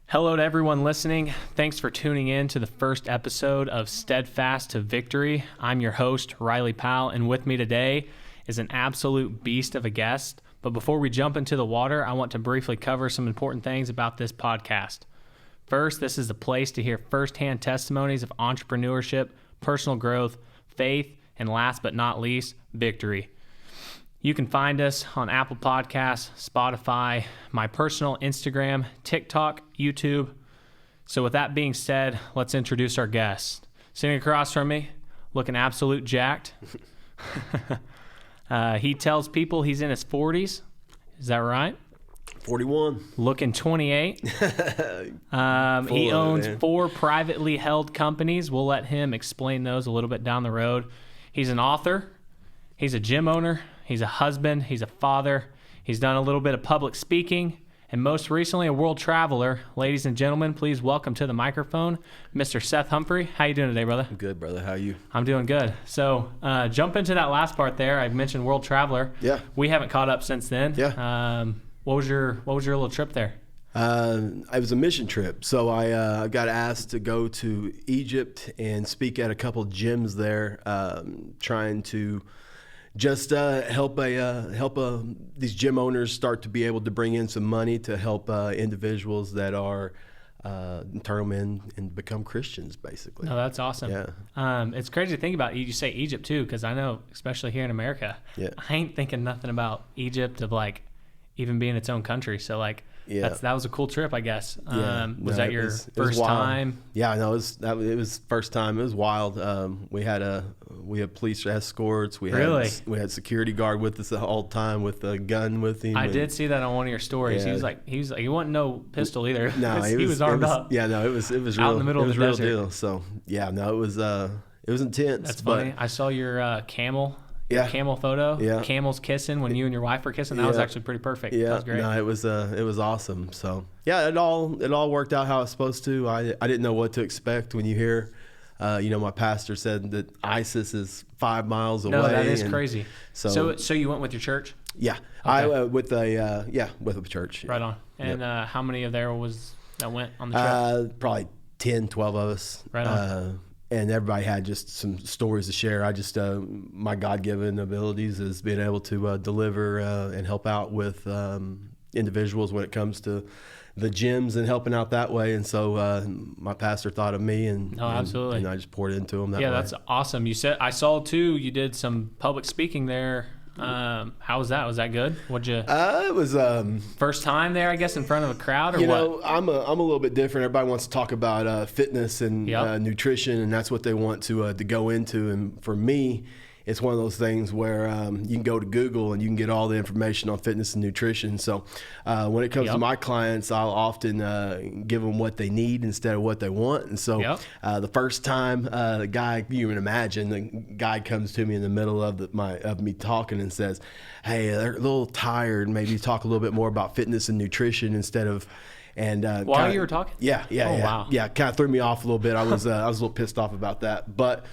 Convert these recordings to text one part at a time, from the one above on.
Hello to everyone listening. Thanks for tuning in to the first episode of Steadfast to Victory. I'm your host, Riley Powell, and with me today is an absolute beast of a guest. But before we jump into the water, I want to briefly cover some important things about this podcast. First, this is the place to hear firsthand testimonies of entrepreneurship, personal growth, faith, and last but not least, victory. You can find us on Apple Podcasts, Spotify, my personal Instagram, TikTok, YouTube. So with that being said, let's introduce our guest. Sitting across from me, looking absolute jacked. He tells people he's in his 40s. Is that right? 41. Looking 28. He owns 4 privately held companies. We'll let him explain those a little bit down the road. He's an author. He's a gym owner. He's a husband. He's a father. He's done a little bit of public speaking, and most recently a world traveler. Ladies and gentlemen, please welcome to the microphone, Mr. Seth Humphrey. How you doing today, brother? I'm good, brother. How are you? I'm doing good. So jump into that last part there. I mentioned world traveler. Yeah. We haven't caught up since then. Yeah. What was your little trip there? It was a mission trip. So I got asked to go to Egypt and speak at a couple gyms there, trying to just help these gym owners start to be able to bring in some money to help individuals that are turn them in and become Christians, basically. Oh, that's awesome. Yeah. It's crazy to think about. You say Egypt too, because I know, especially here in America, Yeah. I ain't thinking nothing about Egypt of like even being its own country. So like, Yeah. that was a cool trip, I guess. Yeah. Was that your first wild. time? Yeah, no, it was first time. It was wild. We had police escorts. We had security guard with us the whole time with a gun with him. I did see that on one of your stories. Yeah. He wasn't no pistol either. No, he was armed up. Yeah, no, it was real. Out in the middle of the real desert. deal. So yeah, no, it was intense. That's funny. I saw your camel. Your Yeah. camel photo. Yeah. Camels kissing when you and your wife were kissing. That was actually pretty perfect. Yeah, That was great. no, it was awesome. So yeah, it all worked out how it's supposed to. I didn't know what to expect when you hear, my pastor said that ISIS is 5 miles away. No, that is crazy. So you went with your church? Yeah, Okay. I with a church. Right on. And how many of there was that went on the trip? Probably 10, 12 of us. Right on. And everybody had just some stories to share. I just, my God-given abilities is being able to deliver and help out with individuals when it comes to the gyms and helping out that way. And so my pastor thought of me, and absolutely. and I just poured into him that way. Yeah, that's awesome. You said I saw too. You did some public speaking there. How was that? Was that good? What'd you? It was first time there, I guess, in front of a crowd, or what? I'm a little bit different. Everybody wants to talk about fitness and nutrition, and that's what they want to go into. And for me, it's one of those things where you can go to Google and you can get all the information on fitness and nutrition. So when it comes to my clients, I'll often give them what they need instead of what they want. And so the first time the guy, you can imagine, the guy comes to me in the middle of me talking and says, "Hey, they're a little tired. Maybe talk a little bit more about fitness and nutrition instead of." And while you were talking, wow. Kind of threw me off a little bit. I was a little pissed off about that, but.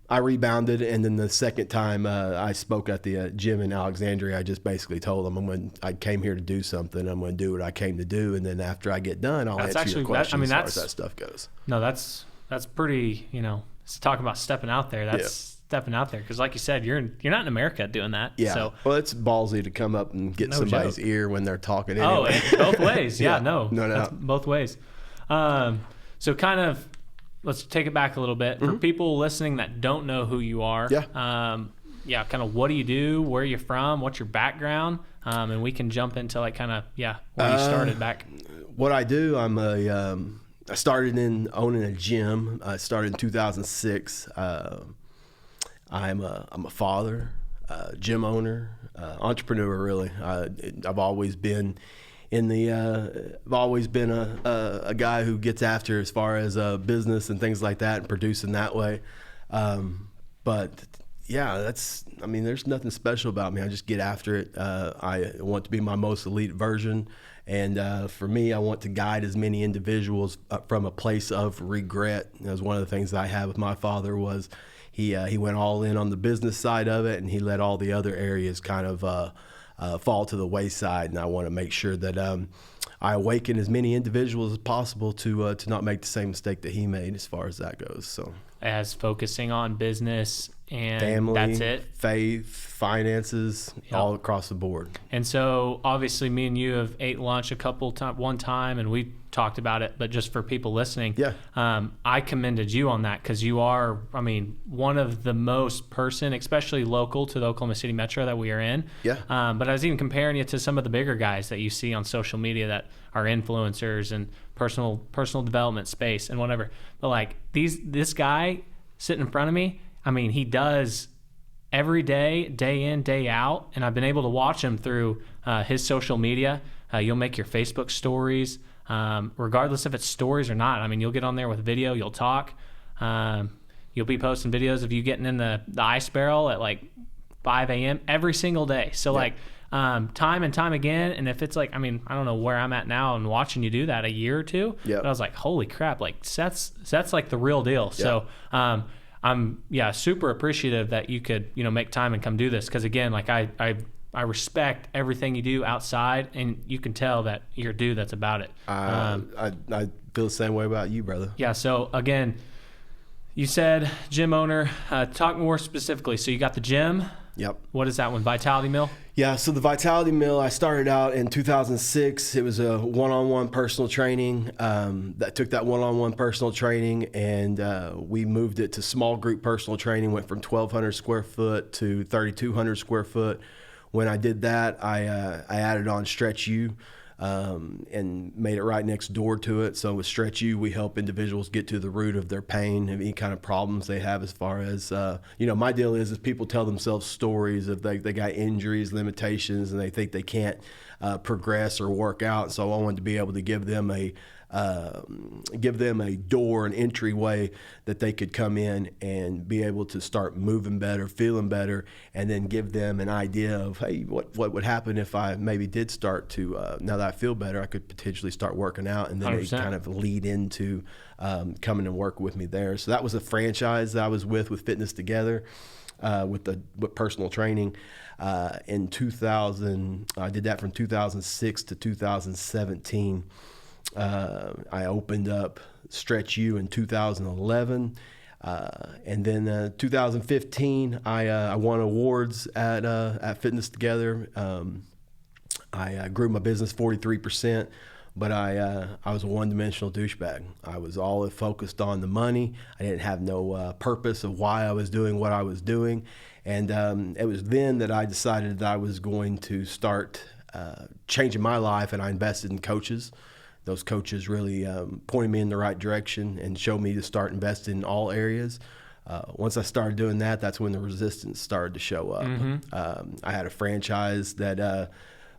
I rebounded, and then the second time I spoke at the gym in Alexandria, I just basically told them I came here to do something. I'm going to do what I came to do, and then after I get done, I'll answer your questions as far as that stuff goes. No, that's pretty. Talking about stepping out there. That's stepping out there because, like you said, you're not in America doing that. Yeah. So. Well, it's ballsy to come up and get somebody's ear when they're talking. Anyway. Oh, both ways. Yeah. No doubt. Both ways. So kind of. Let's take it back a little bit. For people listening that don't know who you are, kind of what do you do, where are you from, what's your background, and we can jump into like kind of, where you started back. What I do, I started in owning a gym. I started in 2006. I'm a father, gym owner, entrepreneur, really. I've always been I've always been a guy who gets after as far as business and things like that and producing that way. But yeah, there's nothing special about me. I just get after it. I want to be my most elite version. And for me, I want to guide as many individuals from a place of regret. That was one of the things that I had with my father was he went all in on the business side of it, and he let all the other areas kind of fall to the wayside, and I want to make sure that I awaken as many individuals as possible to not make the same mistake that he made as far as that goes. So, as focusing on business and family, that's it, faith, finances, all across the board. And so obviously me and you have ate lunch one time, and we talked about it, but just for people listening, I commended you on that, because you are, I mean, one of the most especially local to the Oklahoma City metro that we are in. But I was even comparing you to some of the bigger guys that you see on social media that are influencers and personal development space and whatever. But like this guy sitting in front of me, I mean, he does every day, day in, day out, and I've been able to watch him through his social media. You'll make your Facebook stories, regardless if it's stories or not. I mean, you'll get on there with video, you'll talk. You'll be posting videos of you getting in the ice barrel at like 5 a.m. every single day. So time and time again, and if it's like, I mean, I don't know where I'm at now and watching you do that a year or two, but I was like, holy crap, like Seth's like the real deal. So I'm super appreciative that you could, make time and come do this, because again, like I respect everything you do outside, and you can tell that you're a dude that's about it. I feel the same way about you, brother. Yeah. So again, you said gym owner. Talk more specifically. So you got the gym. Yep. What is that one? Vitality Mill? Yeah, so the Vitality Mill, I started out in 2006. It was a one-on-one personal training. That took that one-on-one personal training, and we moved it to small group personal training, went from 1,200 square foot to 3,200 square foot. When I did that, I added on Stretch U and made it right next door to it. So with Stretch U, we help individuals get to the root of their pain, any kind of problems they have as far as, my deal is people tell themselves stories of they got injuries, limitations, and they think they can't progress or work out. So I wanted to be able to give them a door, an entryway that they could come in and be able to start moving better, feeling better, and then give them an idea of, hey, what would happen if I maybe did start to, now that I feel better, I could potentially start working out, and then 100%. They kind of lead into coming and work with me there. So that was a franchise that I was with Fitness Together, with personal training. In 2000, I did that from 2006 to 2017. I opened up Stretch U in 2011, and then 2015 I won awards at Fitness Together. I grew my business 43%, but I was a one-dimensional douchebag. I was all focused on the money. I didn't have no purpose of why I was doing what I was doing, and it was then that I decided that I was going to start changing my life, and I invested in coaches. Those coaches really pointed me in the right direction and showed me to start investing in all areas. Once I started doing that, that's when the resistance started to show up. Mm-hmm. I had a franchise that,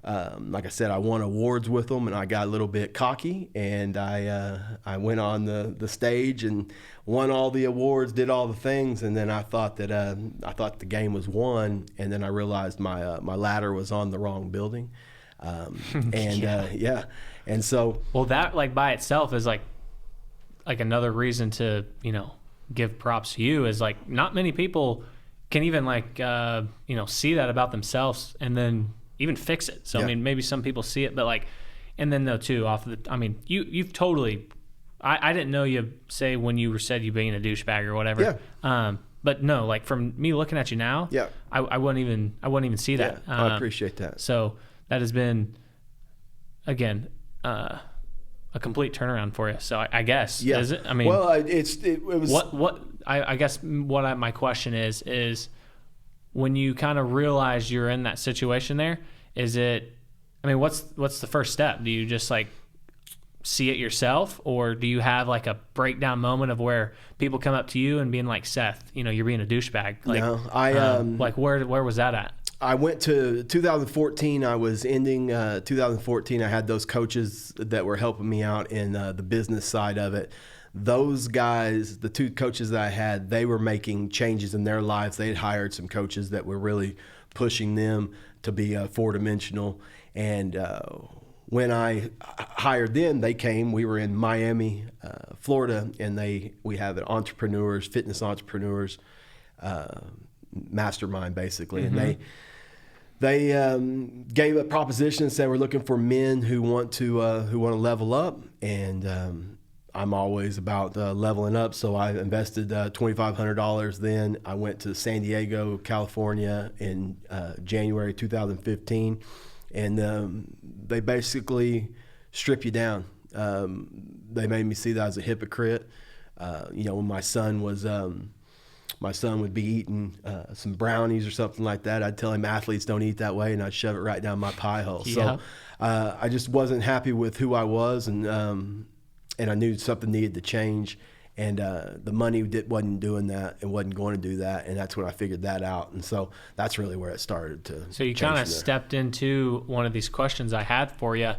like I said, I won awards with them, and I got a little bit cocky, and I went on the stage and won all the awards, did all the things, and then I thought that the game was won, and then I realized my ladder was on the wrong building. And so, well, that like by itself is like another reason to, give props to you, is like not many people can even see that about themselves and then even fix it. So, I mean, maybe some people see it, but and then though too, you've totally, I didn't know you say when you said you being a douchebag or whatever. Yeah. But no, like from me looking at you now, I wouldn't even see that. I appreciate that. So that has been, again, a complete turnaround for you. So I guess, is it? I mean, well, it was I guess what my question is when you kind of realize you're in that situation there, is it, I mean, what's the first step? Do you just see it yourself, or do you have a breakdown moment of where people come up to you and being like, Seth, you're being a douchebag? No, where was that at? I went to 2014. I was ending 2014. I had those coaches that were helping me out in the business side of it. Those guys, the two coaches that I had, they were making changes in their lives. They had hired some coaches that were really pushing them to be four-dimensional. And when I hired them, they came. We were in Miami, Florida, and we have an fitness entrepreneurs mastermind basically, mm-hmm. and They gave a proposition and said we're looking for men who want to level up, and I'm always about leveling up. So I invested $2,500. Then I went to San Diego, California in January 2015, and they basically strip you down. They made me see that I was a hypocrite. When my son would be eating some brownies or something like that, I'd tell him athletes don't eat that way, and I'd shove it right down my pie hole. Yeah. So I just wasn't happy with who I was, and I knew something needed to change. And the money wasn't doing that and wasn't going to do that, and that's when I figured that out. And so that's really where it started to. So you kind of stepped into one of these questions I had for you.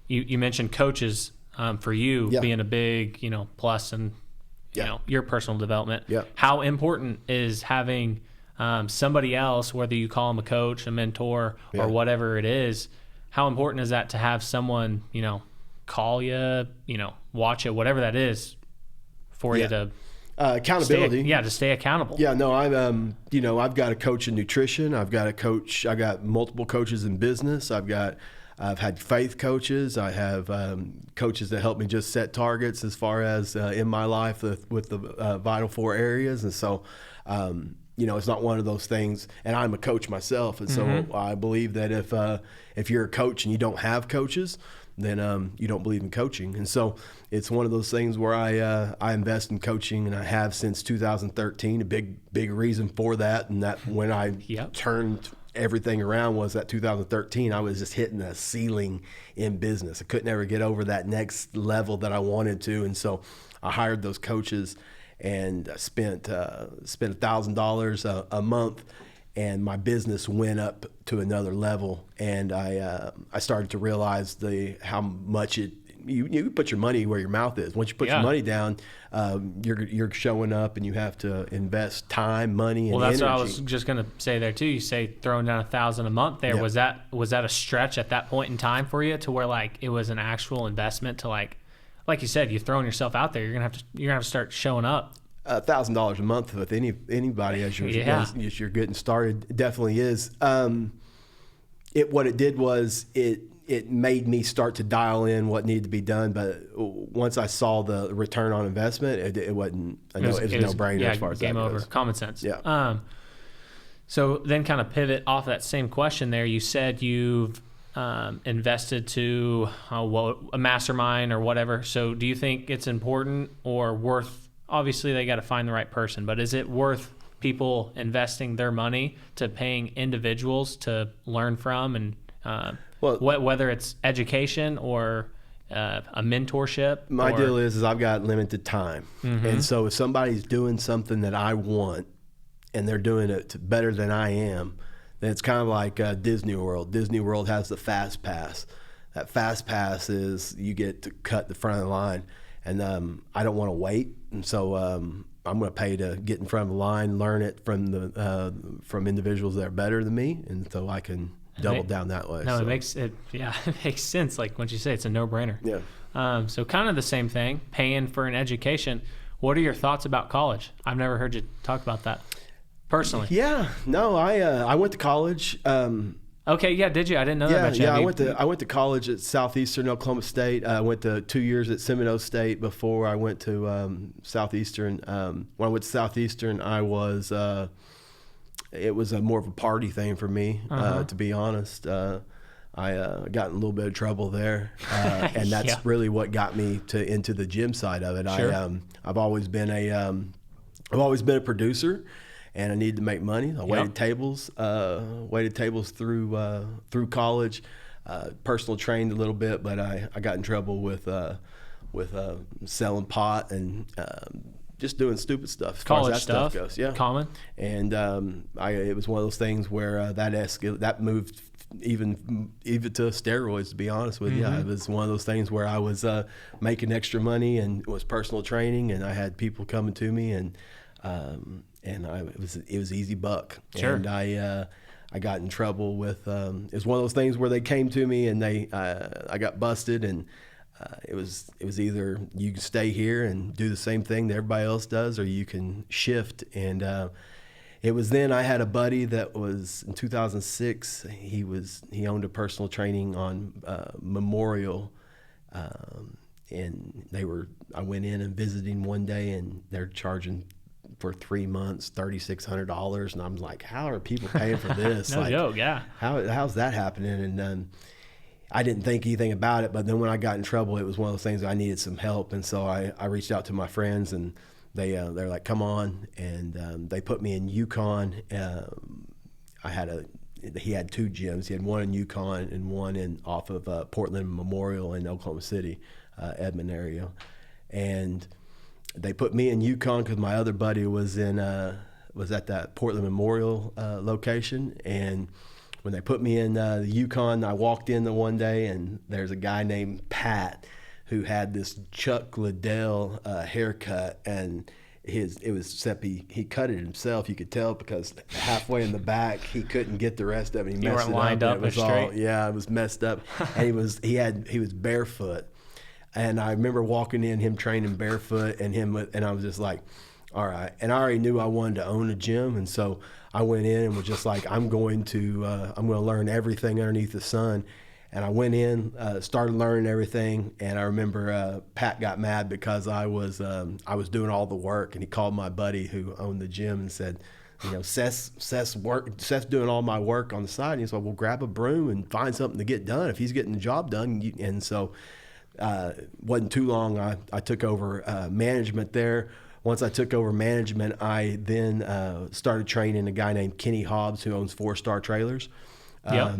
You mentioned coaches for you being a big plus in your personal development. Yeah. How important is having somebody else, whether you call them a coach, a mentor, or whatever it is? How important is that to have someone call you, watch it, whatever that is, for you to accountability. To stay accountable. Yeah, no, I've got a coach in nutrition. I got multiple coaches in business. I've had faith coaches. I have coaches that help me just set targets as far as in my life with the vital 4 areas. And so, it's not one of those things. And I'm a coach myself, and so I believe that if you're a coach and you don't have coaches, then you don't believe in coaching. And so it's one of those things where I invest in coaching, and I have since 2013. A big reason for that, and that when I turned everything around was that 2013. I was just hitting a ceiling in business. I couldn't ever get over that next level that I wanted to, and so I hired those coaches and spent $1,000 a month. And my business went up to another level, and I started to realize how much you put your money where your mouth is. Once you put your money down, you're showing up, and you have to invest time, money, and energy. Well, that's what I was just going to say there too. You say throwing down $1,000 a month there. Yeah. Was that a stretch at that point in time for you, to where it was an actual investment to like you said, you're throwing yourself out there. You're gonna have to start showing up. $1,000 a month with anybody as you're getting started, it definitely is. What it did was it made me start to dial in what needed to be done. But once I saw the return on investment, it wasn't. It was a no-brainer as far as game that over. goes. Common sense. Yeah. So then, kind of pivot off that same question there. You said you've invested to a mastermind or whatever. So do you think it's important or worth? Obviously, they got to find the right person, but is it worth people investing their money to paying individuals to learn from, and whether it's education or a mentorship? My deal is I've got limited time, and so if somebody's doing something that I want and they're doing it better than I am, then it's kind of like Disney World. Disney World has the fast pass. That fast pass is you get to cut the front of the line. And I don't want to wait, and so I'm going to pay to get in front of the line, learn it from individuals that are better than me, and so I can double down that way. No, it makes sense. Like once you say it's a no-brainer. Yeah. So kind of the same thing, paying for an education. What are your thoughts about college? I've never heard you talk about that personally. Yeah. No, I went to college. Okay, yeah, did you? I didn't know that about you. Yeah, I went to college at Southeastern Oklahoma State. I went to 2 years at Seminole State before I went to Southeastern. When I went to Southeastern, it was more of a party thing for me, to be honest. I got in a little bit of trouble there, and that's really what got me into the gym side of it. Sure. I've always been a producer. And I needed to make money. I waited tables through college. Personal trained a little bit, but I got in trouble with selling pot and just doing stupid stuff. As college far as that stuff goes, yeah, common. And it was one of those things where that moved even to steroids. To be honest with you, it was one of those things where I was making extra money and it was personal training, and I had people coming to me and it was easy buck. Sure. And I got in trouble with it was one of those things where they came to me and I got busted, and it was either you can stay here and do the same thing that everybody else does, or you can shift. And it was then I had a buddy that was in 2006. He owned a personal training on Memorial, and I went in and visited him one day, and they're charging for 3 months $3,600, and I'm like, how are people paying for this? No joke, yeah. How's that happening? And I didn't think anything about it, but then when I got in trouble, it was one of those things that I needed some help, and so I reached out to my friends, and they're like, come on, and they put me in Yukon. He had 2 gyms. He had one in Yukon and one off of Portland Memorial in Oklahoma City, Edmond area, and they put me in Yukon because my other buddy was at that Portland Memorial location. And when they put me in the Yukon, I walked in the one day, and there's a guy named Pat who had this Chuck Liddell haircut, and except he cut it himself. You could tell because halfway in the back he couldn't get the rest of it. He messed it lined up. It was all, yeah, it was messed up. And he was barefoot. And I remember walking in, him training barefoot, and I was just like, all right. And I already knew I wanted to own a gym, and so I went in and was just like, I'm going to learn everything underneath the sun. And I went in, started learning everything, and I remember Pat got mad because I was doing all the work, and he called my buddy who owned the gym and said, Seth's doing all my work on the side. And he's like, well, grab a broom and find something to get done if he's getting the job done. And so wasn't too long, I took over management there. Once I took over management, I then started training a guy named Kenny Hobbs who owns 4 Star Trailers. Yep.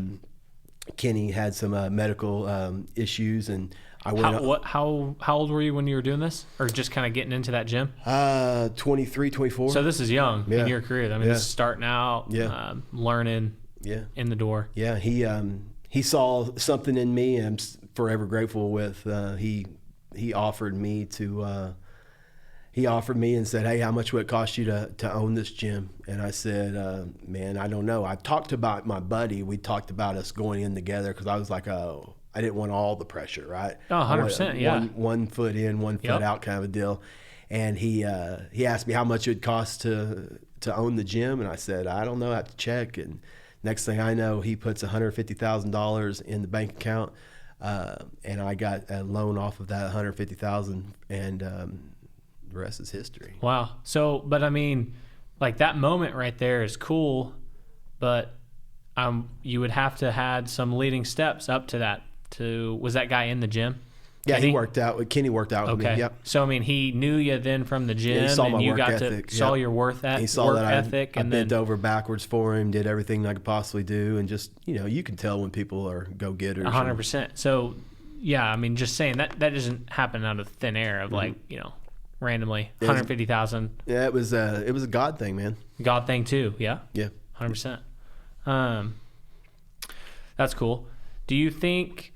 Kenny had some medical issues, and I went How old were you when you were doing this, or just kind of getting into that gym? 23, 24. So this is young in your career. I mean, this is starting out, learning in the door. Yeah, he saw something in me, and I'm forever grateful with. He offered me and said, hey, how much would it cost you to own this gym? And I said, man, I don't know. I talked about my buddy. We talked about us going in together because I was like, oh, I didn't want all the pressure, right? Oh, 100%, yeah. One foot in, one foot out kind of a deal. And he asked me how much it would cost to own the gym. And I said, I don't know. I have to check. And next thing I know, he puts $150,000 in the bank account. And I got a loan off of that $150,000, and the rest is history. Wow. So, but I mean, like that moment right there is cool, but you would have to had some leading steps up to that. Was that guy in the gym? Yeah, Kenny worked out. Kenny worked out with me. Yep. So I mean, he knew you then from the gym, he saw and my you work got ethic. to saw your work ethic. He saw that ethic, I and bent then over backwards for him, did everything I could possibly do, and just you can tell when people are go-getters. 100%. So yeah, I mean, just saying that doesn't happen out of thin air of like randomly 150,000. Yeah, it was a God thing, man. God thing too. Yeah. Yeah. 100%. That's cool. Do you think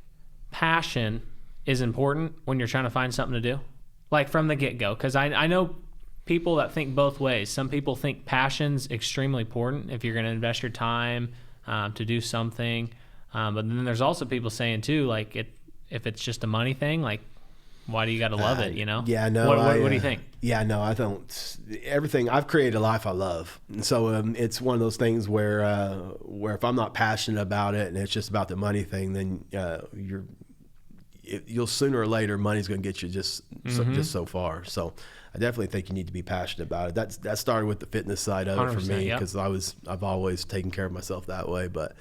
passion is important when you're trying to find something to do, like from the get-go? Because I know people that think both ways. Some people think passion's extremely important if you're going to invest your time to do something, but then there's also people saying too, like if it's just a money thing, like why do you got to love it? Yeah, no. What do you think? Yeah, no, I don't. Everything I've created a life I love, and so it's one of those things where if I'm not passionate about it and it's just about the money thing, then you'll sooner or later money's going to get you just so far. So I definitely think you need to be passionate about it. That started with the fitness side of it for me because I've always taken care of myself that way, but.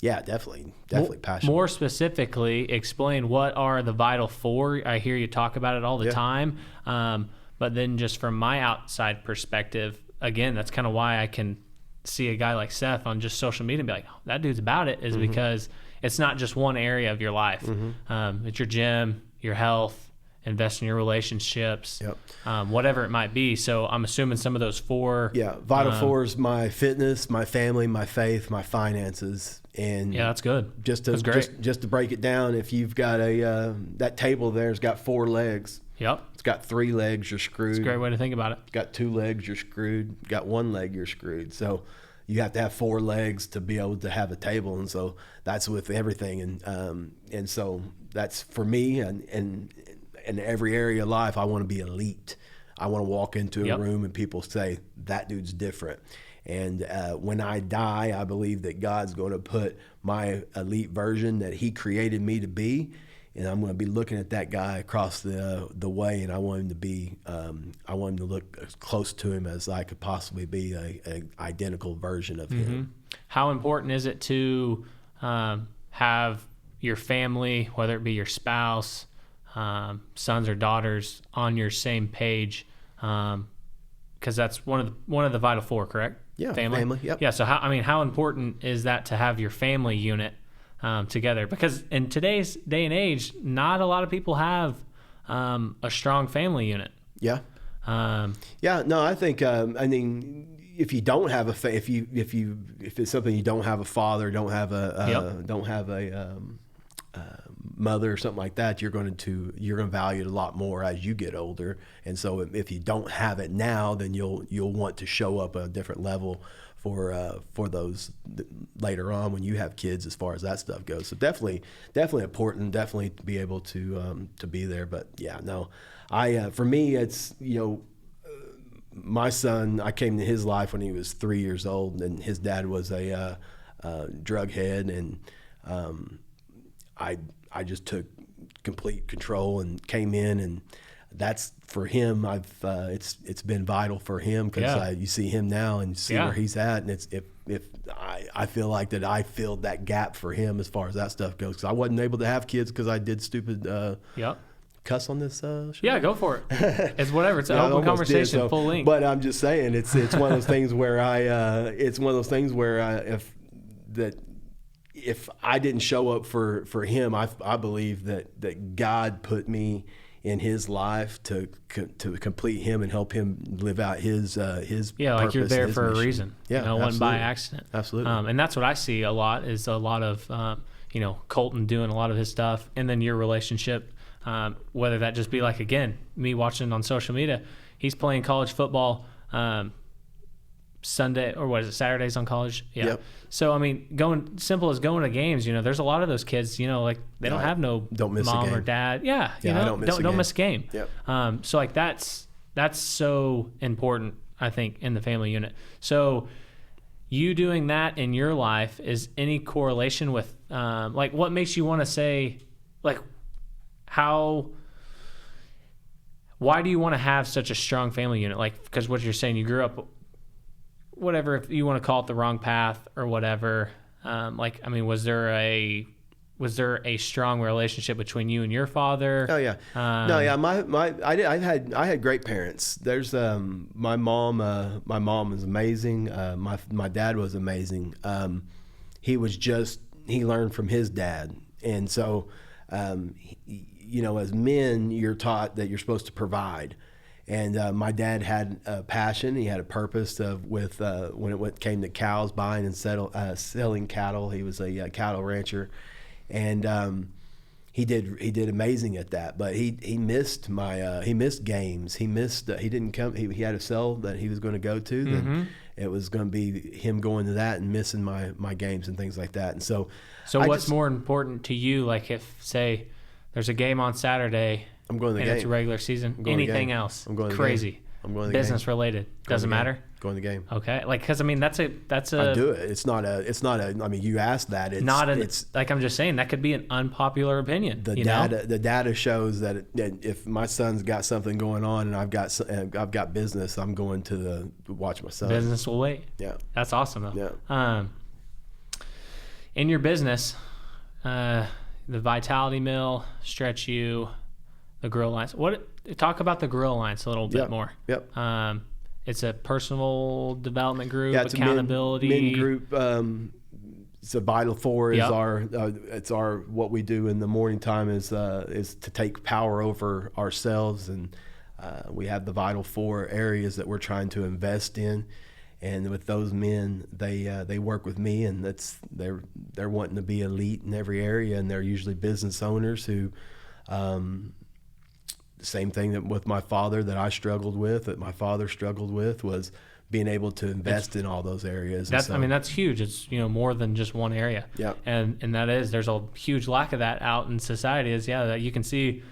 Yeah, definitely passionate. More specifically, explain what are the Vital 4. I hear you talk about it all the time, but then just from my outside perspective, again, that's kind of why I can see a guy like Seth on just social media and be like, oh, that dude's about it, is because it's not just one area of your life. It's your gym, your health, invest in your relationships, whatever it might be. So I'm assuming some of those 4. Yeah, Vital 4 is my fitness, my family, my faith, my finances. And yeah, that's good. Just to break it down, if you've got that table there's got 4 legs. Yep. It's got 3 legs, you're screwed. It's a great way to think about it. It's got 2 legs, you're screwed. Got 1 leg, you're screwed. So you have to have 4 legs to be able to have a table, and so that's with everything. And so that's for me, and in every area of life, I want to be elite. I want to walk into a Yep. room and people say, that dude's different. And when I die, I believe that God's going to put my elite version that he created me to be, and I'm going to be looking at that guy across the way, and I want him to be, I want him to look as close to him as I could possibly be, a identical version of him. How important is it to have your family, whether it be your spouse, sons or daughters, on your same page? Because that's one of the vital four, correct? Yeah, family. Yep. Yeah. So how important is that to have your family unit together? Because in today's day and age, not a lot of people have a strong family unit. Yeah. Yeah. No, I think. I mean, if you don't have if it's something you don't have a father, don't have a mother or something like that, you're going to value it a lot more as you get older. And so if you don't have it now, then you'll want to show up at a different level for those later on when you have kids, as far as that stuff goes. So definitely important, definitely to be able to be there. But yeah, no, for me, it's, my son, I came to his life when he was 3 years old, and his dad was a drug head, and I just took complete control and came in, and that's for him. It's been vital for him, because you see him now and see where he's at, and it's if I feel like that I filled that gap for him as far as that stuff goes, because I wasn't able to have kids because I did stupid. Cuss on this show? Yeah, go for it. It's whatever. It's an open conversation, full length. But I'm just saying, it's one of those things where if I didn't show up for him, I believe that God put me in his life to complete him and help him live out his like you're there for a reason. Yeah, it wasn't by accident. Absolutely. And that's what I see a lot, is a lot of Colton doing a lot of his stuff, and then your relationship. Whether that just be like, again, me watching on social media, he's playing college football Sunday, or what is it, Saturdays on college? Yeah. Yep. So, I mean, simple as going to games, there's a lot of those kids, like they don't have don't miss mom or dad. Yeah. Don't miss a game. Yep. So like that's so important, I think, in the family unit. So you doing that in your life, is any correlation with like what makes you want to say, like, why do you want to have such a strong family unit? Like, because what you're saying, you grew up, whatever, if you want to call it the wrong path or whatever. Was there a strong relationship between you and your father? Oh yeah. No, yeah. I had great parents. There's my mom. My mom was amazing. My dad was amazing. He learned from his dad, and so. As men, you're taught that you're supposed to provide, and my dad had a passion. He had a purpose when it came to cows, buying and selling cattle. He was a cattle rancher, and he did amazing at that. But he missed he missed games. He didn't come. He had a cell that he was going to go to. Then it was going to be him going to that and missing my games and things like that. And so what's more important to you? Like, if, say, there's a game on Saturday, I'm going to the and game. It's a regular season. Anything else? I'm going to crazy. The game. I'm going to the business game. Related. Doesn't matter. Going to the game. Okay, like, because I mean that's a. I do it. It's not a. I mean, you asked that. It's like, I'm just saying that could be an unpopular opinion. The data shows that if my son's got something going on and I've got business, I'm going to watch my son. Business will wait. Yeah, that's awesome though. Yeah. In your business, the Vitality Mill, Stretch U, the Grill Alliance. Talk about the Grill Alliance a little bit more. Yep. It's a personal development group, it's accountability. A men group. It's a Vital Four is our what we do in the morning time is to take power over ourselves, and we have the Vital Four areas that we're trying to invest in. And with those men, they work with me, and they're wanting to be elite in every area, and they're usually business owners who, the same thing that with my father that I struggled with, that my father struggled with, was being able to invest in all those areas. That's huge. It's more than just one area. Yeah. And there's a huge lack of that out in society. That you can see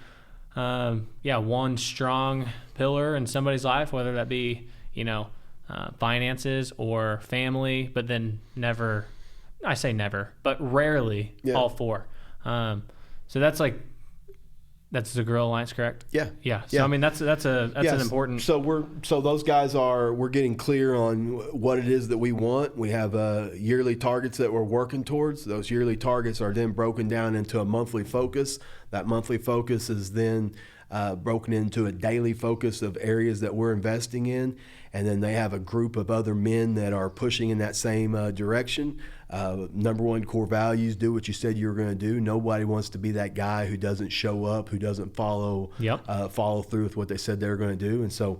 one strong pillar in somebody's life, whether that be, finances or family, but then never, I say never, but rarely all four. So that's the Guerrilla Alliance, correct? Yeah. Yeah. So I mean, that's an important. So those guys we're getting clear on what it is that we want. We have yearly targets that we're working towards. Those yearly targets are then broken down into a monthly focus. That monthly focus is then broken into a daily focus of areas that we're investing in. And then they have a group of other men that are pushing in that same direction. Number one core values, do what you said you were going to do. Nobody wants to be that guy who doesn't show up, who doesn't follow through with what they said they were going to do. And so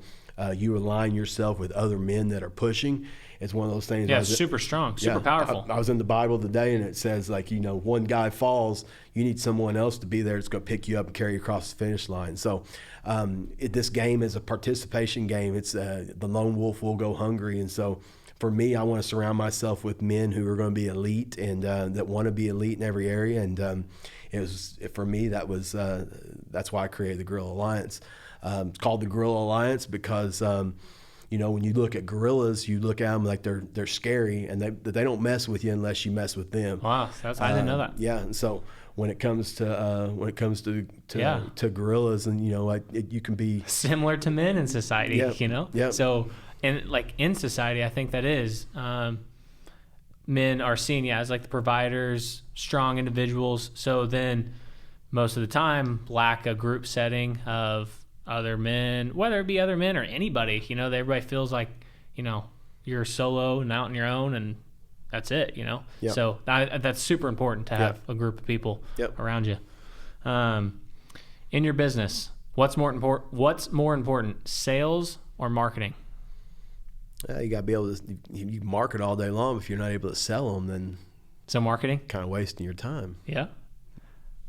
you align yourself with other men that are pushing. It's one of those things. Yeah, it's super strong, super powerful. I was in the Bible today, and it says, one guy falls, you need someone else to be there that's going to pick you up and carry you across the finish line. So this game is a participation game. It's the lone wolf will go hungry. And so for me, I want to surround myself with men who are going to be elite and that want to be elite in every area. And for me, that's why I created the Guerrilla Alliance. It's called the Guerrilla Alliance because when you look at gorillas, you look at them like they're scary, and they don't mess with you unless you mess with them. Wow, I didn't know that. Yeah, and so when it comes to gorillas, and you can be similar to men in society. Yeah. So in society, I think that is men are seen as like the providers, strong individuals. So then most of the time lack a group setting of other men, whether it be other men or anybody, everybody feels like, you're solo and out on your own and that's it, Yep. So that's super important to have a group of people around you. In your business, what's more important, sales or marketing? You got to be able to, you market all day long. If you're not able to sell them, then so marketing, kind of wasting your time. Yeah.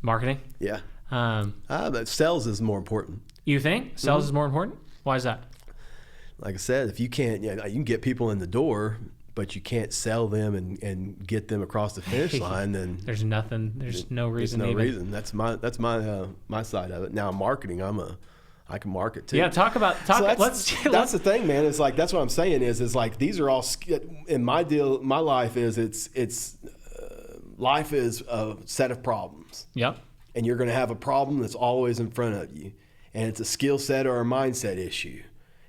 Marketing. Yeah. But sales is more important. You think sales is more important? Why is that? Like I said, if you can't, you can get people in the door, but you can't sell them and get them across the finish line, then there's no reason. There's no reason. That's my side of it. Now marketing, I can market too. Yeah, talk. That's the thing, man. It's like that's what I'm saying is like these are all in my deal. My life is life is a set of problems. Yep. And you're going to have a problem that's always in front of you. And it's a skill set or a mindset issue.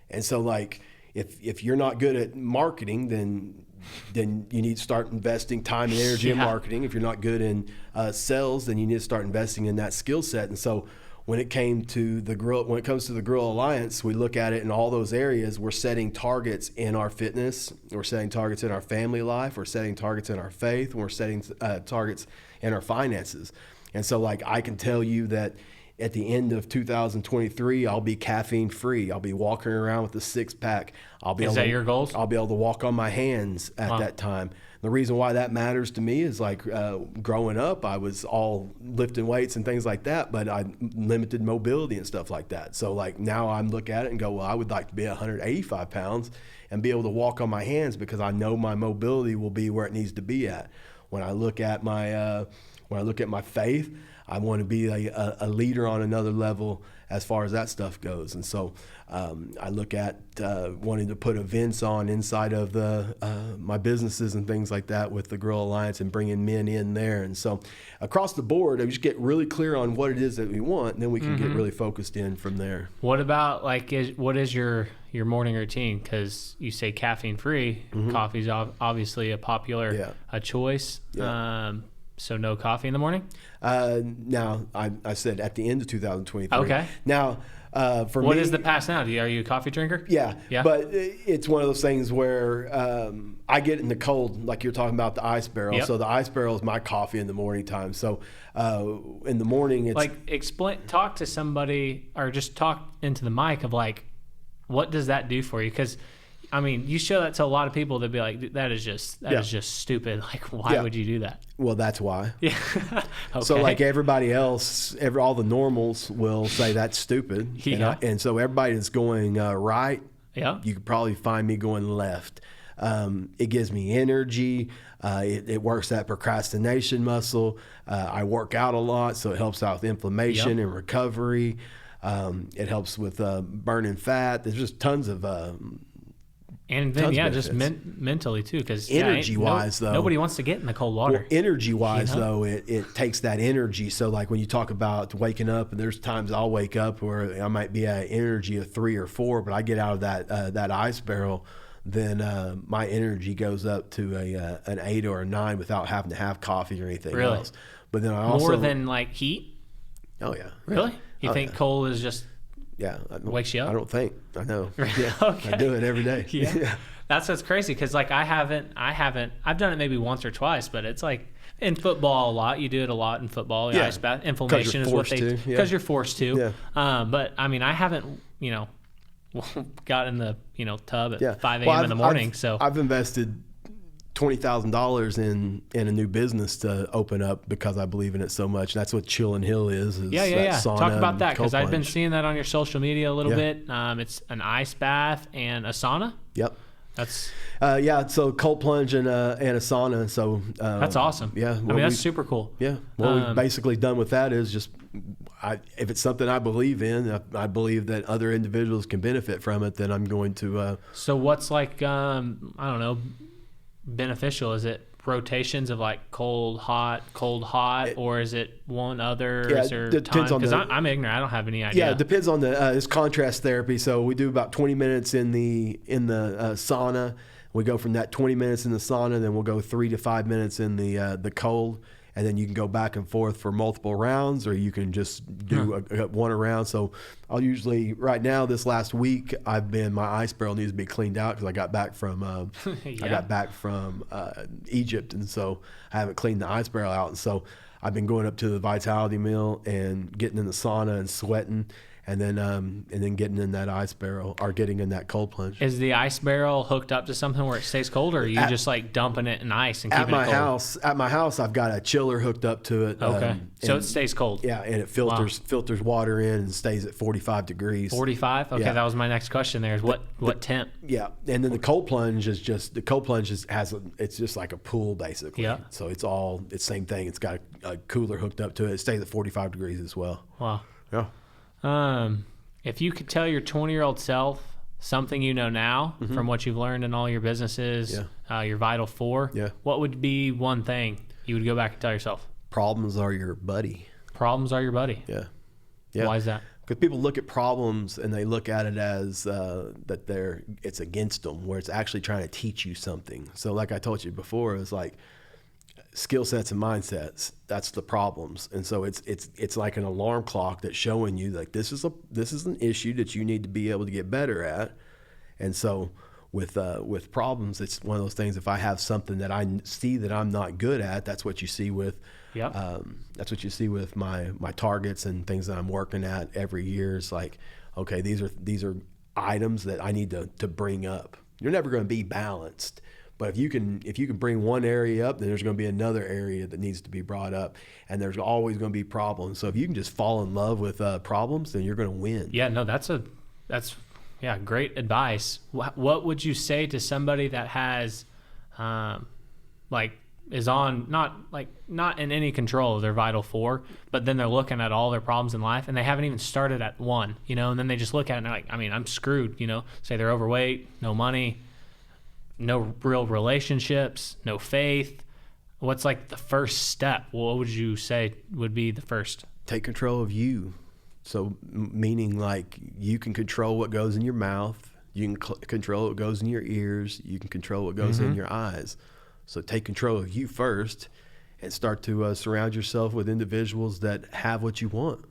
And so like if you're not good at marketing, then you need to start investing time and energy in marketing. If you're not good in sales, then you need to start investing in that skill set. And so when it comes to the Guerrilla Alliance, we look at it in all those areas. We're setting targets in our fitness. We're setting targets in our family life. We're setting targets in our faith. And we're setting targets in our finances. And so like I can tell you that at the end of 2023, I'll be caffeine free. I'll be walking around with a 6-pack. Is that your goals? I'll be able to walk on my hands at that time. The reason why that matters to me is like growing up, I was all lifting weights and things like that, but I limited mobility and stuff like that. So like now I'm look at it and go, well, I would like to be 185 pounds and be able to walk on my hands because I know my mobility will be where it needs to be at. When I look at my faith, I want to be a leader on another level as far as that stuff goes. And so I look at wanting to put events on inside of my businesses and things like that with the Guerrilla Alliance and bringing men in there. And so across the board, I just get really clear on what it is that we want, and then we can get really focused in from there. What about what is your morning routine? Because you say caffeine free, coffee's obviously a popular a choice. Yeah. So no coffee in the morning? Now, I said at the end of 2023. Okay. Now, for me... What is the past now? Are you a coffee drinker? Yeah. But it's one of those things where I get in the cold, like you're talking about the ice barrel. Yep. So the ice barrel is my coffee in the morning time. So in the morning, it's... Talk to somebody or just talk into the mic of like, what does that do for you? Because... I mean, you show that to a lot of people, they'll be like, that is just stupid. Like, why would you do that? Well, that's why. Yeah. Okay. So like everybody else, all the normals will say that's stupid. Yeah. And so everybody that's going right, you could probably find me going left. It gives me energy. It works that procrastination muscle. I work out a lot, so it helps out with inflammation and recovery. It helps with burning fat. There's just tons of and then just mentally too, because energy-wise, though, nobody wants to get in the cold water. Well, energy-wise, though, it takes that energy. So, like when you talk about waking up, and there's times I'll wake up where I might be at energy of 3 or 4, but I get out of that ice barrel, then my energy goes up to an 8 or a 9 without having to have coffee or anything else. But then I also more than like heat. Oh yeah, really? You think cold is just wakes you up? I don't think. I know. Yeah, okay. I do it every day. Yeah. That's what's crazy, because like I've done it maybe once or twice, but it's like in football a lot. You do it a lot in football. Yeah. Ice bath, inflammation is what they, because you're forced to. Yeah. But I mean, I haven't, got in the tub at 5 a.m. in the morning. So I've invested $20,000 in a new business to open up because I believe in it so much. And that's what Chill and Hill is. Sauna. Talk about that, because I've been seeing that on your social media a little bit. It's an ice bath and a sauna. Yep. That's so cold plunge and a sauna. So that's awesome. Yeah, that's super cool. Yeah, what we've basically done with that is just, if it's something I believe in, I believe that other individuals can benefit from it, then I'm going to. So what's like I don't know, beneficial? Is it rotations of like cold hot, or is it one other? Yeah, it depends on, because I'm ignorant. I don't have any idea. Yeah, it depends on it's contrast therapy. So we do about 20 minutes in the sauna. We go from that 20 minutes in the sauna, then we'll go 3 to 5 minutes in the cold, and then you can go back and forth for multiple rounds, or you can just do one round. So I'll usually, right now, this last week, my ice barrel needs to be cleaned out because I got back from Egypt, and so I haven't cleaned the ice barrel out. And so I've been going up to the Vitality Mill and getting in the sauna and sweating, and then getting in that ice barrel, or getting in that cold plunge. Is the ice barrel hooked up to something where it stays cold, or are you just like dumping it in ice and keeping it cold? At my house, I've got a chiller hooked up to it. Okay, so it stays cold. Yeah, and it filters water in and stays at 45 degrees. 45? Okay, that was my next question there, is what temp? Yeah, and then the cold plunge is just it's just like a pool basically. Yeah. So it's same thing. It's got a cooler hooked up to it. It stays at 45 degrees as well. Wow. Yeah. If you could tell your 20-year-old self something you know now from what you've learned in all your businesses, your Vital 4, what would be one thing you would go back and tell yourself? Problems are your buddy. Problems are your buddy. Yeah. Why is that? Because people look at problems and they look at it as it's against them, where it's actually trying to teach you something. So like I told you before, it's like skill sets and mindsets, that's the problems. And so it's like an alarm clock that's showing you like this is an issue that you need to be able to get better at. And so with problems, it's one of those things, if I have something that I see that I'm not good at, that's what you see with my targets and things that I'm working at every year. Is like, okay, these are items that I need to bring up. You're never going to be balanced. But if you can bring one area up, then there's going to be another area that needs to be brought up, and there's always going to be problems. So if you can just fall in love with problems, then you're going to win. Yeah, no, that's great advice. What would you say to somebody that has, is on not in any control of their Vital 4, but then they're looking at all their problems in life and they haven't even started at one, and then they just look at it and they're like, I mean, I'm screwed, say they're overweight, no money, no real relationships, no faith. What's like the first step? What would you say would be the first? Take control of you. So meaning like you can control what goes in your mouth. You can control what goes in your ears. You can control what goes in your eyes. So take control of you first and start to surround yourself with individuals that have what you want.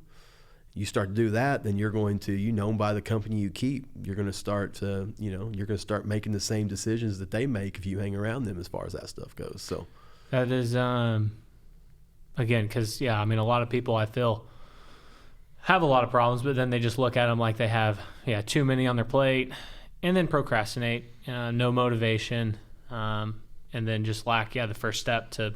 You start to do that, then you're going to, by the company you keep, you're going to start making the same decisions that they make if you hang around them as far as that stuff goes. So that is, again, because, a lot of people I feel have a lot of problems, but then they just look at them like they have, too many on their plate, and then procrastinate, no motivation, and then just lack, the first step to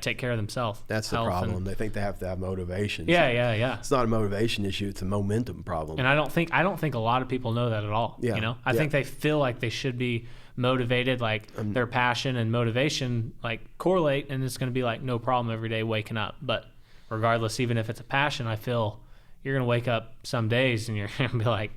take care of themselves. That's the problem. They think they have to have motivation. Yeah. It's not a motivation issue. It's a momentum problem. And I don't think a lot of people know that at all. Yeah. I think they feel like they should be motivated, like their passion and motivation like correlate, and it's going to be like no problem every day waking up. But regardless, even if it's a passion, I feel you're going to wake up some days and you're going to be like,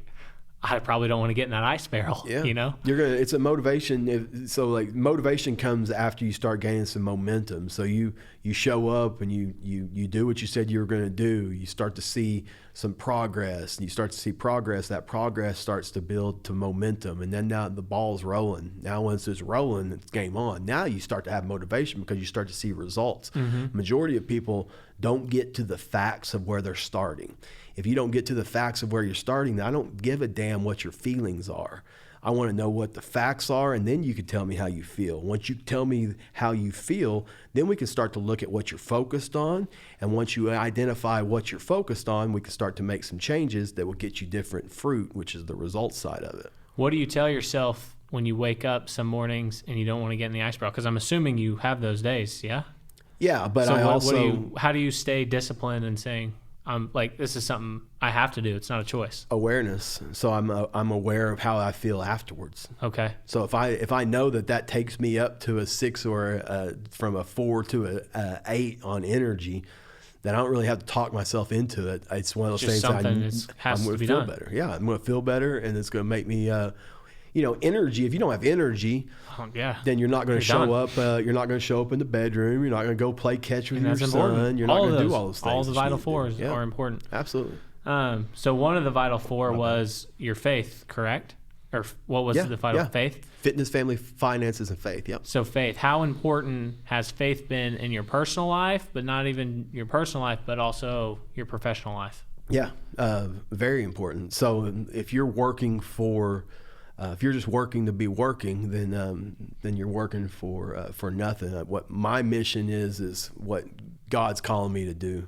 I probably don't want to get in that ice barrel, you know? It's a motivation. So like motivation comes after you start gaining some momentum. So you show up and you do what you said you were going to do. You start to see some progress, and you start to see progress. That progress starts to build to momentum. And then now the ball's rolling. Now once it's rolling, it's game on. Now you start to have motivation because you start to see results. Majority of people don't get to the facts of where they're starting. If you don't get to the facts of where you're starting, then I don't give a damn what your feelings are. I want to know what the facts are, and then you can tell me how you feel. Once you tell me how you feel, then we can start to look at what you're focused on. And once you identify what you're focused on, we can start to make some changes that will get you different fruit, which is the results side of it. What do you tell yourself when you wake up some mornings and you don't want to get in the ice barrel? Because I'm assuming you have those days, yeah? Yeah, but so how do you stay disciplined and saying, this is something I have to do. It's not a choice. Awareness. So I'm aware of how I feel afterwards. Okay. So if I know that takes me up to a 6 or from a 4 to a 8 on energy, then I don't really have to talk myself into it. It's one of those things I'm going to feel better. Yeah, I'm going to feel better, and it's going to make me. Energy. If you don't have energy, then you're not going to show up. You're not going to show up in the bedroom. You're not going to go play catch with your son. You're not going to do all those things. All the vital fours are important. Absolutely. So one of the vital four was your faith, correct? Or what was the vital faith? Fitness, family, finances, and faith. Yep. So faith. How important has faith been in your personal life, but not even your personal life, but also your professional life? Yeah, very important. So if you're working for if you're just working to be working, then you're working for nothing. What my mission is what God's calling me to do.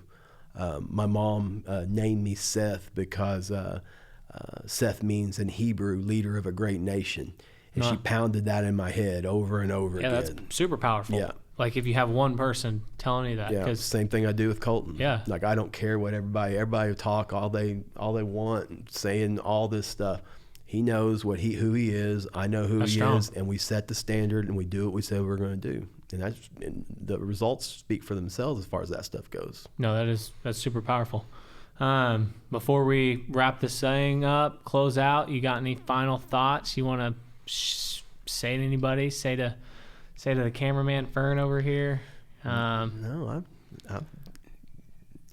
My mom named me Seth because Seth means in Hebrew, leader of a great nation. And she pounded that in my head over and over again. Yeah, that's super powerful. Yeah. Like if you have one person telling you that. Yeah, same thing I do with Colton. Yeah. Like I don't care what everybody will talk all they want, and saying all this stuff. He knows who he is. I know who he is, and we set the standard and we do what we said we're going to do. And the results speak for themselves as far as that stuff goes. No, that's super powerful. Before we wrap this thing up, close out, you got any final thoughts you want to say to anybody? Say to the cameraman Fern over here. No,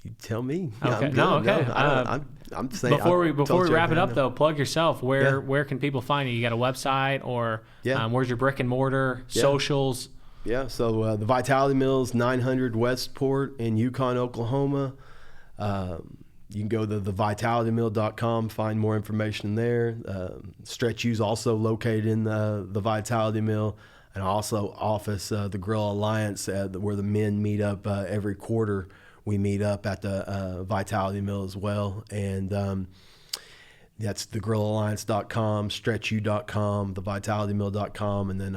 you tell me. Okay. I'm saying before we wrap it up though, plug yourself. Where can people find you? You got a website or where's your brick and mortar socials? Yeah. So the Vitality Mills, 900 Westport in Yukon, Oklahoma. You can go to thevitalitymill.com, find more information there. Stretch U's also located in the Vitality Mill, and also office the Grill Alliance where the men meet up every quarter. We meet up at the Vitality Mill as well, and that's thegrillalliance.com, stretchu.com, thevitalitymill.com, and then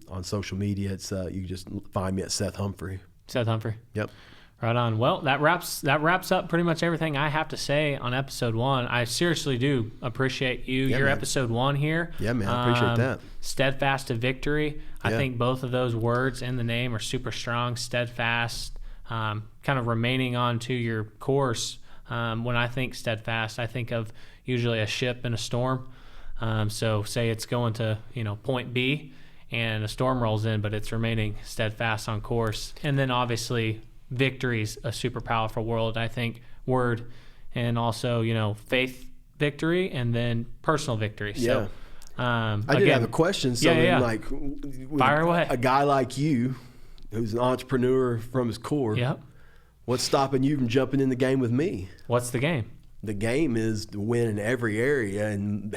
on social media, it's you can just find me at Seth Humphrey. Seth Humphrey. Yep. Right on. Well, that wraps up pretty much everything I have to say on episode 1. I seriously do appreciate you. Your episode 1 here. Yeah, man. I appreciate that. Steadfast to victory. I think both of those words in the name are super strong. Steadfast. Kind of remaining on to your course. When I think steadfast, I think of usually a ship in a storm. So say it's going to point B and a storm rolls in, but it's remaining steadfast on course. And then obviously victory's a super powerful word, and also faith victory and then personal victory. So I did have a question. So like fire away. A guy like you who's an entrepreneur from his core. Yep. What's stopping you from jumping in the game with me? What's the game? The game is to win in every area and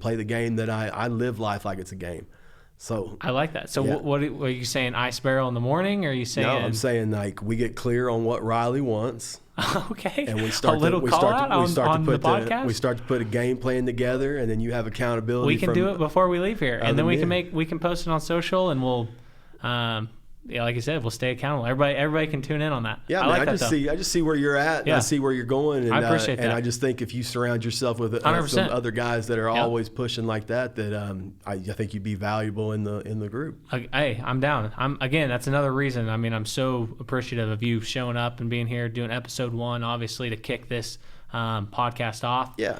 play the game that I live life like it's a game. So I like that. So what are you saying? Ice barrel in the morning? Or are you saying? No, I'm saying like we get clear on what Riley wants. Okay. And we start the podcast. We start to put a game plan together, and then you have accountability. We can do it before we leave here, and then we can post it on social, and we'll. Like I said, we'll stay accountable. Everybody can tune in on that. Yeah, I just see where you're at, and I see where you're going, and I appreciate that. And I just think if you surround yourself with some other guys that are always pushing like that, I think you'd be valuable in the group. Hey, I'm down. That's another reason. I mean, I'm so appreciative of you showing up and being here, doing episode 1, obviously to kick this podcast off. Yeah.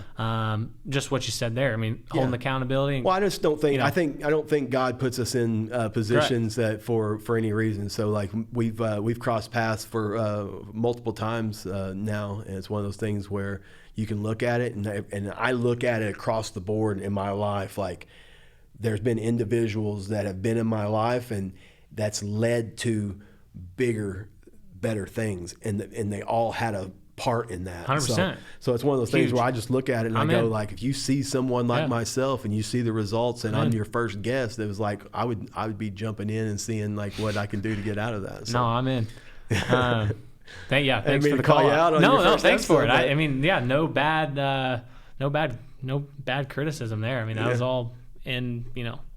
Just what you said there. I mean, holding accountability. Well, I just don't think I don't think God puts us in positions that for any reason. So like we've crossed paths for multiple times now, and it's one of those things where you can look at it, and I look at it across the board in my life. Like there's been individuals that have been in my life, and that's led to bigger, better things, and they all had a part in that. 100%. So it's one of those things where I just look at it and I go like, if you see someone like myself and you see the results, and I'm your first guest, it was like I would be jumping in and seeing like what I can do to get out of that. So. No, I'm in. Thanks for the call. No, thanks for it. I mean, no bad criticism there. I mean, that was all in,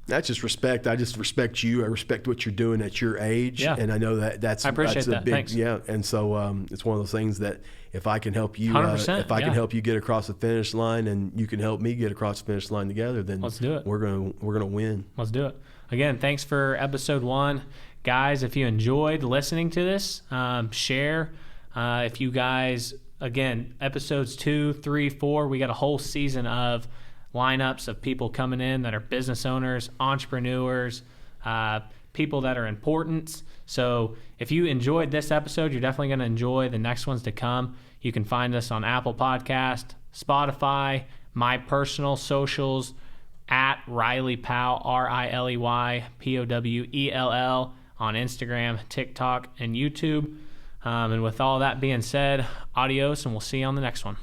That's just respect. I just respect you. I respect what you're doing at your age. Yeah. And I know that's I appreciate that. big, Thanks. yeah. And so it's one of those things that if I can help you, 100%, if I can help you get across the finish line, and you can help me get across the finish line together, then let's do it. We're gonna win. Let's do it. Again, thanks for episode 1. Guys, if you enjoyed listening to this, share. If you guys, again, episodes 2, 3, 4, we got a whole season of lineups of people coming in that are business owners, entrepreneurs, people that are important. So if you enjoyed this episode, you're definitely going to enjoy the next ones to come. You can find us on Apple Podcast, Spotify, my personal socials, at Riley Powell, RILEYPOWELL, on Instagram, TikTok, and YouTube. And with all that being said, adios, and we'll see you on the next one.